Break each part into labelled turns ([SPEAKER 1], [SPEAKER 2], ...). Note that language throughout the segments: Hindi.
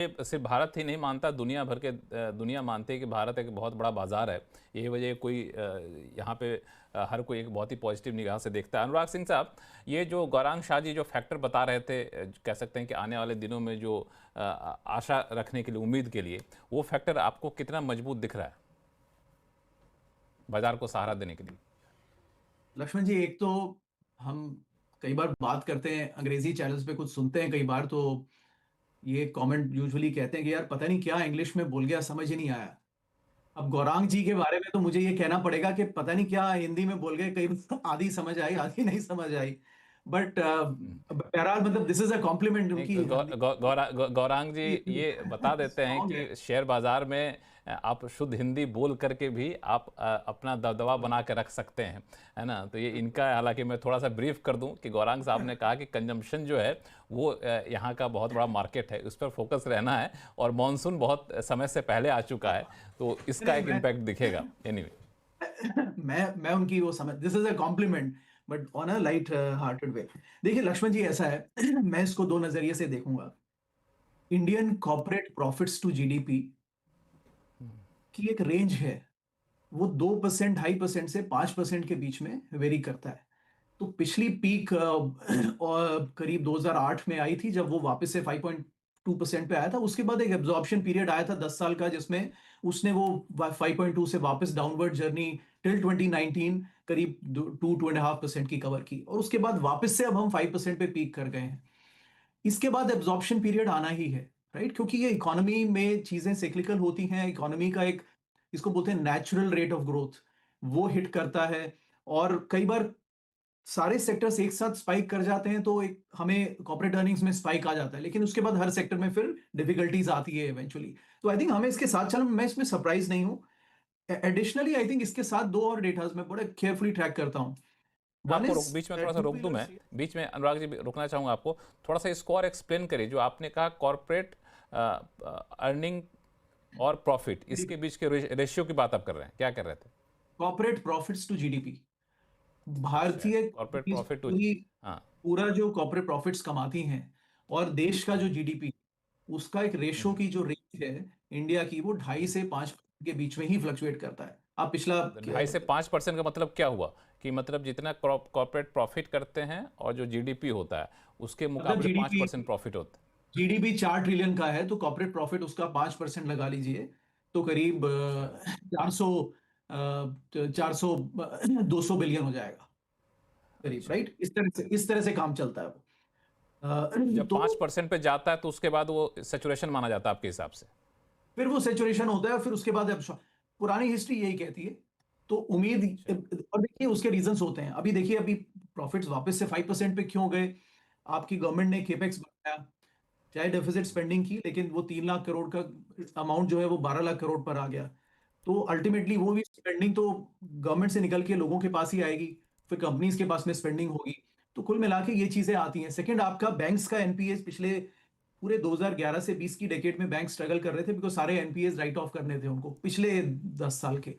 [SPEAKER 1] ये सिर्फ भारत ही नहीं मानता, दुनिया भर के दुनिया मानती है कि भारत एक बहुत बड़ा बाजार है। यही वजह कोई यहाँ पे हर कोई एक बहुत ही पॉजिटिव निगाह से देखता है। अनुराग सिंह साहब, ये जो गौरांग शाह जी जो फैक्टर बता रहे थे, कह सकते हैं कि आने वाले दिनों में जो आशा रखने के लिए, उम्मीद के लिए, वो फैक्टर आपको कितना मजबूत दिख रहा है बाजार को सहारा देने के लिए?
[SPEAKER 2] लक्ष्मण जी, एक तो हम कई बार बात करते हैं, अंग्रेजी चैनल्स पे कुछ सुनते हैं कई बार, तो ये कमेंट यूजुअली कहते हैं कि यार पता नहीं क्या इंग्लिश में बोल गया, समझ ही नहीं आया। अब गौरांग जी के बारे में तो मुझे ये कहना पड़ेगा कि पता नहीं क्या हिंदी में बोल गए, कई बार आधी समझ आई, आधी नहीं समझ आई। बट बहरहाल मतलब दिस इज अ कॉम्प्लीमेंट
[SPEAKER 1] नहीं,
[SPEAKER 2] उनकी
[SPEAKER 1] गौरांग जी ये बता देते हैं
[SPEAKER 2] स्ट्रॉन्ग है।
[SPEAKER 1] कि शेयर बाजार में आप शुद्ध हिंदी बोल करके भी आप अपना दबदबा बना के रख सकते हैं, है ना? तो ये इनका, हालांकि मैं थोड़ा सा ब्रीफ कर दूं कि गौरांग साहब ने कहा कि कंजम्पशन जो है वो यहाँ का बहुत बड़ा मार्केट है, उस पर फोकस रहना है, और मानसून बहुत समय से पहले आ चुका है, तो इसका
[SPEAKER 2] नहीं,
[SPEAKER 1] एक इम्पैक्ट दिखेगा। एनीवे,
[SPEAKER 2] मैं उनकी वो समझ, this is a compliment but on a light hearted way. देखिए लक्ष्मण जी, ऐसा है मैं इसको दो नजरिए से देखूंगा। Indian corporate profits to GDP की एक रेंज है, वो 2% 2.5% से 5% के बीच में वेरी करता है। तो पिछली पीक और करीब 2008 में आई थी, जब वो वापस से 5.2% पे आया था। उसके बाद एक एब्जॉर्प्शन पीरियड आया था 10 साल का, जिसमें उसने वो 5.2 से वापस डाउनवर्ड जर्नी टिल 2019 करीब 2.5% की कवर की, और उसके बाद वापस से अब हम 5% पे पीक कर गए हैं। इसके बाद एब्जॉर्प्शन पीरियड आना ही है, राइट? क्योंकि ये इकोनॉमी में चीजें सिक्लिकल होती हैं, इकोनॉमी का एक, इसको बोलते हैं नेचुरल रेट ऑफ ग्रोथ, वो हिट करता है। और कई बार सारे सेक्टर्स एक साथ स्पाइक कर जाते हैं, तो एक हमें कॉर्पोरेट अर्निंग्स में स्पाइक आ जाता है, लेकिन उसके बाद हर सेक्टर में फिर डिफिकल्टीज आती है इवेंचुअली। तो आई थिंक हमें इसके साथ चलना, मैं इसमें सरप्राइज नहीं हूं। एडिशनली आई थिंक इसके साथ दो और डेटाज मैं बड़े केयरफुली ट्रैक करता हूं। वन
[SPEAKER 1] आपको
[SPEAKER 2] इज
[SPEAKER 1] बीच में थोड़ा सा
[SPEAKER 2] टू
[SPEAKER 1] रोक दूं मैं,
[SPEAKER 2] व्हीलर।
[SPEAKER 1] बीच में अनुराग जी रुकना चाहूंगा आपको। थोड़ा सा स्कोर एक्सप्लेन करिए, जो आपने कहा कॉर्पोरेट अर्निंग और प्रॉफिट, इसके बीच के रेशियो की बात आप कर रहे हैं, क्या कर रहे थे?
[SPEAKER 2] कॉर्पोरेट प्रॉफिट्स टू जीडीपी,
[SPEAKER 1] अच्छा,
[SPEAKER 2] भारतीय
[SPEAKER 1] कॉर्पोरेट
[SPEAKER 2] कंपनीज
[SPEAKER 1] प्रॉफिट टू,
[SPEAKER 2] पूरी,
[SPEAKER 1] हाँ।
[SPEAKER 2] पूरा जो कॉर्पोरेट प्रॉफिट्स कमाती हैं और देश का जो जीडीपी, उसका एक रेशो की जो रेंज है इंडिया की, वो 2.5 से 5 के बीच में ही फ्लक्चुएट करता है। आप पिछला
[SPEAKER 1] 2.5 से 5% का मतलब क्या हुआ? कि मतलब जितना कॉर्पोरेट प्रॉफिट करते हैं और जो जीडीपी होता है उसके
[SPEAKER 2] मतलब
[SPEAKER 1] मुकाबले पाँच
[SPEAKER 2] जीडीपी,
[SPEAKER 1] परसेंट प्रॉफिट होता है।
[SPEAKER 2] जीडीपी 4 ट्रिलियन का है, तो कॉर्पोरेट प्रॉफिट उसका 5% लगा लीजिए, तो करीब
[SPEAKER 1] अच्छा,
[SPEAKER 2] 400 200 बिलियन हो जाएगा करीब,
[SPEAKER 1] अच्छा।
[SPEAKER 2] राइट? इस तरह से काम चलता है वो।
[SPEAKER 1] तो जब पाँच
[SPEAKER 2] तो
[SPEAKER 1] परसेंट पे जाता है तो उसके बाद वो सेचुरेशन माना जाता है आपके हिसाब से?
[SPEAKER 2] फिर वो सेचुरेशन होता है, और फिर उसके बाद पुरानी हिस्ट्री यही कहती है। तो उम्मीद,
[SPEAKER 1] अच्छा।
[SPEAKER 2] और देखिए उसके रीजंस होते हैं। अभी देखिए, अभी प्रॉफिट्स वापस से 5% पे क्यों गए? आपकी गवर्नमेंट ने केपेक्स बढ़ाया, चाहे डेफिसिट स्पेंडिंग की, लेकिन वो 3 लाख करोड़ का अमाउंट जो है वो 12 लाख करोड़ पर आ गया। तो अल्टीमेटली वो भी स्पेंडिंग तो गवर्नमेंट से निकल के लोगों के पास ही आएगी, फिर कंपनीज के पास में स्पेंडिंग होगी। तो कुल मिला के ये चीजें आती हैं। सेकंड, आपका बैंक्स का एनपीए पिछले पूरे 2011 से 20 की डेकेड में बैंक स्ट्रगल कर रहे थे, बिकॉज सारे एनपीएस राइट ऑफ करने थे उनको पिछले 10 साल के।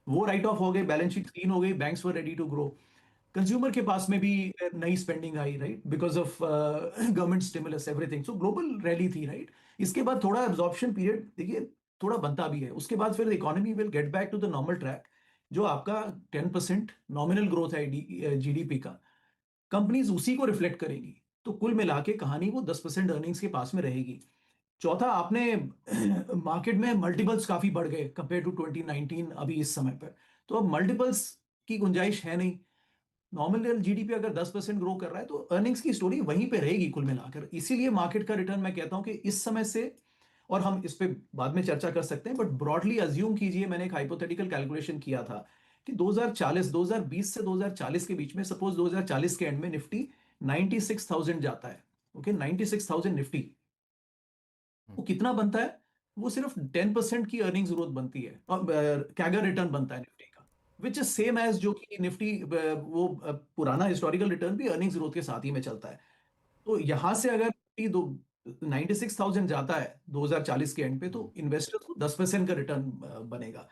[SPEAKER 2] वो राइट ऑफ हो गए, बैलेंस शीट क्लीन हो गई, banks were ready to grow. Consumer के पास में भी नई स्पेंडिंग आई, right, because of government stimulus everything. So global rally थी, राइट? इसके बाद थोड़ा एब्जॉर्प्शन पीरियड देखिए थोड़ा बनता भी है, उसके बाद फिर economy will get back to the normal track. जो आपका 10% नॉमिनल ग्रोथ है जीडीपी का, कंपनीज उसी को रिफ्लेक्ट करेंगी। तो कुल मिला के कहानी वो 10% अर्निंग्स के पास में रहेगी। चौथा, आपने मार्केट में मल्टीपल्स काफी बढ़ गए कंपेयर टू 2019 अभी इस समय पर। तो अब मल्टीपल्स की गुंजाइश है नहीं। नॉमिनल जीडीपी अगर 10% ग्रो कर रहा है, तो अर्निंग्स की स्टोरी वहीं पे रहेगी कुल मिलाकर। इसीलिए मार्केट का रिटर्न मैं कहता हूं कि इस समय से, और हम इस पे बाद में चर्चा कर सकते हैं, बट ब्रॉडली अज्यूम कीजिए, मैंने एक हाइपोथेटिकल कैलकुलेशन किया था कि 2020 से 2040 के बीच में, सपोज 2040 के एंड में निफ्टी 96,000 जाता है, ओके, 96,000 निफ्टी, वो कितना बनता है? वो सिर्फ 10% की अर्निंग्स ग्रोथ बनती है, और कैगर रिटर्न बनता है निफ्टी का, विच इज सेम एज जो कि निफ्टी वो पुराना हिस्टोरिकल रिटर्न भी अर्निंग्स ग्रोथ के साथ ही में चलता है। तो यहां से अगर निफ्टी दो 96,000 जाता है 2040 के एंड पे, तो इन्वेस्टर्स को 10% का रिटर्न बनेगा।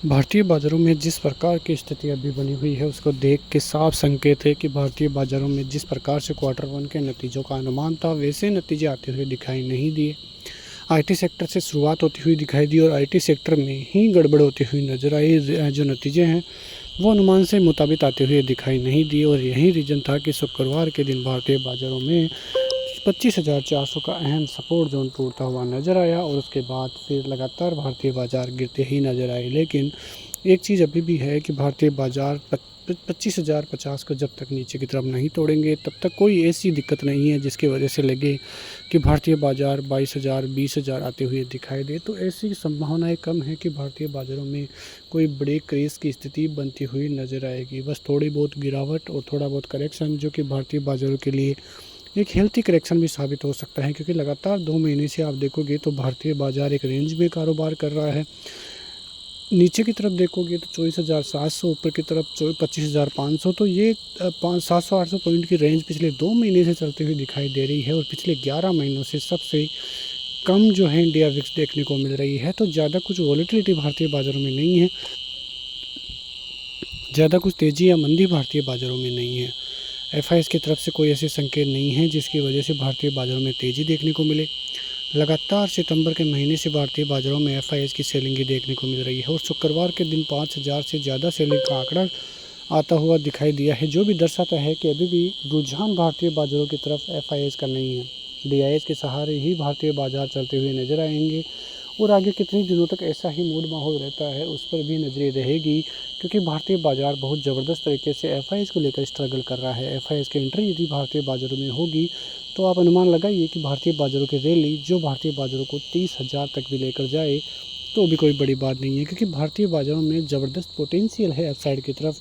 [SPEAKER 3] भारतीय बाजारों में जिस प्रकार की स्थिति अभी बनी हुई है, उसको देख के साफ संकेत है कि भारतीय बाजारों में जिस प्रकार से क्वार्टर वन के नतीजों का अनुमान था, वैसे नतीजे आते हुए दिखाई नहीं दिए। आईटी सेक्टर से शुरुआत होती हुई दिखाई दी और आईटी सेक्टर में ही गड़बड़ होती हुई नजर आई। जो नतीजे हैं वो अनुमान से मुताबिक आते हुए दिखाई नहीं दिए और यही रीज़न था कि शुक्रवार के दिन भारतीय बाज़ारों में 25,400 का अहम सपोर्ट जोन टूटता हुआ नज़र आया और उसके बाद फिर लगातार भारतीय बाज़ार गिरते ही नज़र आए। लेकिन एक चीज़ अभी भी है कि भारतीय बाज़ार 25,050 को जब तक नीचे की तरफ नहीं तोड़ेंगे तब तक कोई ऐसी दिक्कत नहीं है जिसकी वजह से लगे कि भारतीय बाज़ार 22,000 20,000 आते हुए दिखाई दे। तो ऐसी संभावनाएं कम है कि भारतीय बाज़ारों में कोई बड़े क्रेज़ की स्थिति बनती हुई नज़र आएगी। बस थोड़ी बहुत गिरावट और थोड़ा बहुत करेक्शन जो कि भारतीय बाज़ारों के लिए एक हेल्थी करेक्शन भी साबित हो सकता है, क्योंकि लगातार 2 महीने से आप देखोगे तो भारतीय बाज़ार एक रेंज में कारोबार कर रहा है। नीचे की तरफ देखोगे तो 24,700, ऊपर की तरफ 25,500। तो ये 700-800 पॉइंट की रेंज पिछले 2 महीने से चलती हुई दिखाई दे रही है और पिछले 11 महीनों से सबसे कम जो है इंडिया विक्स देखने को मिल रही है। तो ज़्यादा कुछ वॉलेटिलिटी भारतीय बाज़ारों में नहीं है, ज़्यादा कुछ तेज़ी या मंदी भारतीय बाज़ारों में नहीं है। एफआईएस की तरफ से कोई ऐसे संकेत नहीं है जिसकी वजह से भारतीय बाज़ारों में तेज़ी देखने को मिले। लगातार सितंबर के महीने से भारतीय बाज़ारों में एफआईएस की सेलिंग ही देखने को मिल रही है और शुक्रवार के दिन 5,000 से ज़्यादा सेलिंग का आंकड़ा आता हुआ दिखाई दिया है, जो भी दर्शाता है कि अभी भी रुझान भारतीय बाज़ारों की तरफ एफआईएस का नहीं है। डीआईएस के सहारे ही भारतीय बाज़ार चलते हुए नजर आएंगे और आगे कितने दिनों तक ऐसा ही मूड माहौल रहता है उस पर भी नजरें रहेगी, क्योंकि भारतीय बाज़ार बहुत ज़बरदस्त तरीके से एफआईएस को लेकर स्ट्रगल कर रहा है। एफआईएस की एंट्री यदि भारतीय बाज़ारों में होगी तो आप अनुमान लगाइए कि भारतीय बाज़ारों की रैली जो भारतीय बाज़ारों को 30,000 तक भी लेकर जाए तो भी कोई बड़ी बात नहीं है, क्योंकि भारतीय बाज़ारों में ज़बरदस्त पोटेंशियल है अपसाइड की तरफ।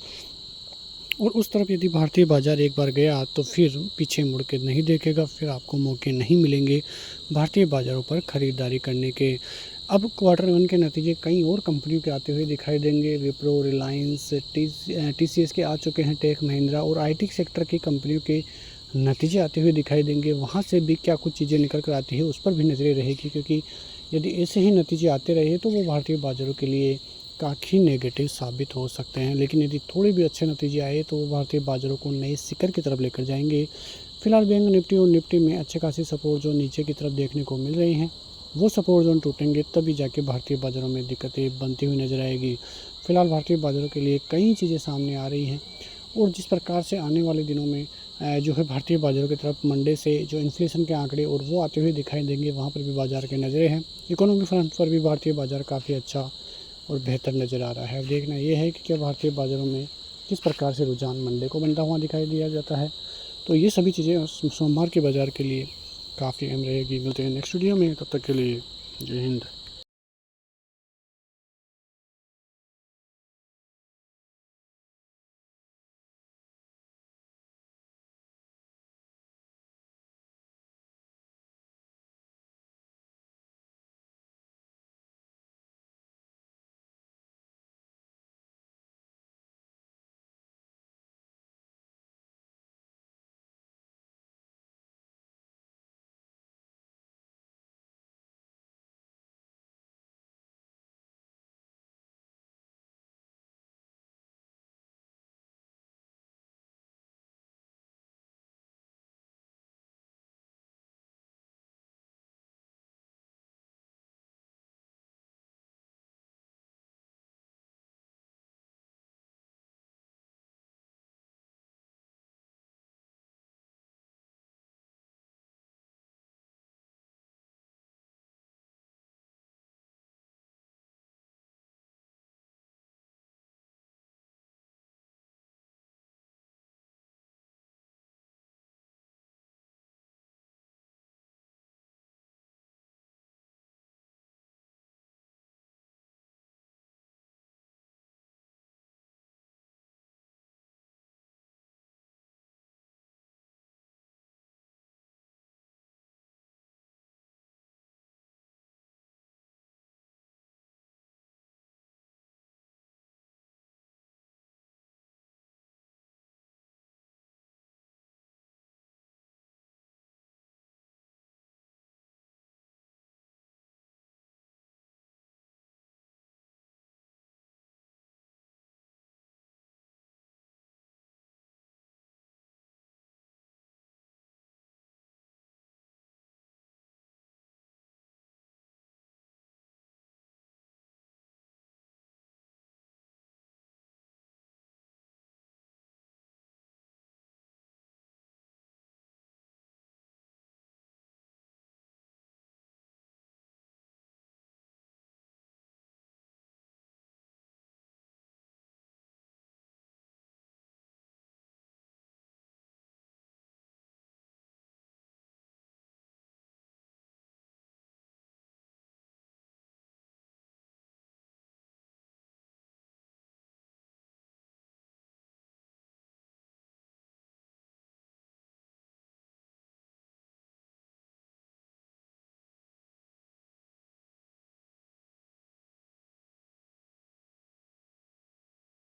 [SPEAKER 3] और उस तरफ यदि भारतीय बाज़ार एक बार गया तो फिर पीछे मुड़ के नहीं देखेगा, फिर आपको मौके नहीं मिलेंगे भारतीय बाज़ारों पर ख़रीदारी करने के। अब Q1 के नतीजे कई और कंपनियों के आते हुए दिखाई देंगे। विप्रो, रिलायंस, टीसीएस के आ चुके हैं, टेक महिंद्रा और आईटी सेक्टर की कंपनियों के नतीजे आते हुए दिखाई देंगे। वहाँ से भी क्या कुछ चीज़ें निकल कर आती है उस पर भी नज़रें रहेगी, क्योंकि यदि ऐसे ही नतीजे आते रहे तो वो भारतीय बाज़ारों के लिए काफ़ी नेगेटिव साबित हो सकते हैं। लेकिन यदि थोड़े भी अच्छे नतीजे आए तो वो भारतीय बाज़ारों को नए शिखर की तरफ लेकर जाएंगे। फिलहाल बैंक निफ्टी और निफ्टी में अच्छे खासी सपोर्ट जो नीचे की तरफ देखने को मिल रहे हैं, वो सपोर्ट जोन टूटेंगे तभी जाके भारतीय बाज़ारों में दिक्कतें बनती हुई नज़र आएगी। फिलहाल भारतीय बाज़ारों के लिए कई चीज़ें सामने आ रही हैं और जिस प्रकार से आने वाले दिनों में जो है भारतीय बाज़ारों की तरफ मंडे से जो इन्फ्लेशन के आंकड़े और वो आते हुए दिखाई देंगे, वहाँ पर भी बाज़ार के नज़रें हैं। इकोनॉमी फ्रंट पर भी भारतीय बाज़ार काफ़ी अच्छा और बेहतर नज़र आ रहा है। अब देखना ये है कि क्या भारतीय बाज़ारों में किस प्रकार से रुझान मंडे को बनता हुआ दिखाई दिया जाता है। तो ये सभी चीज़ें सोमवार के बाज़ार के लिए काफ़ी अहम रहेगी। मिलते हैं नेक्स्ट वीडियो में, तब तक के लिए जय हिंद।